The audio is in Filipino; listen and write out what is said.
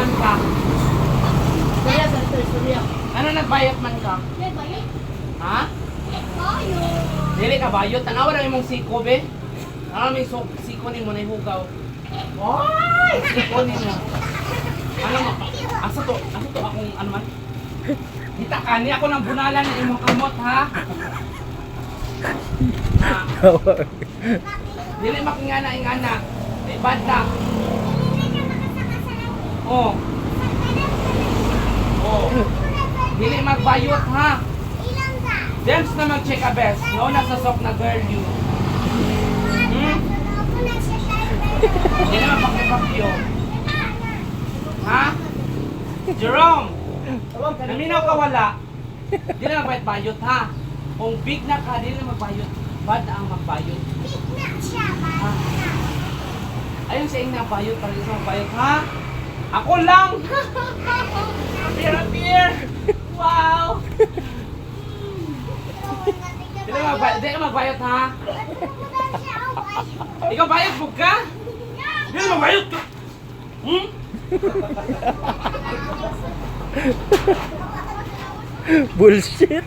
man ka? Surya, surya. Ano nagbayot man ka? May bayot. Ha? Bayot. Dili ka bayot. Tanawa na imong siko, be. Ano may siko ni mo na ihugaw? Ay! Siko ni mo. Ano mo? Asa to akong ano man? Kita ka ni ako ng bunalan ng imong kamot, ha? Ha? Dili makingana-ingana. May banda. Oh. Oh. Dili magbayot, ha? James na mag-check a best. No, nasa sok na girl you. Hindi naman pakipakyo. Ha? Jerome! Naminaw ka wala. Hindi na magbayot, ha? Kung big na ka, hindi na magbayot. Bad na ang magbayot. Ha? Ayun sa na bayot, para sa magbayot, ha? Ako lang! Appear! Wow! Hindi ka magbayot, ha? Ikaw bayot mo ka? Hindi ka magbayot ka! Hmm? Bullshit.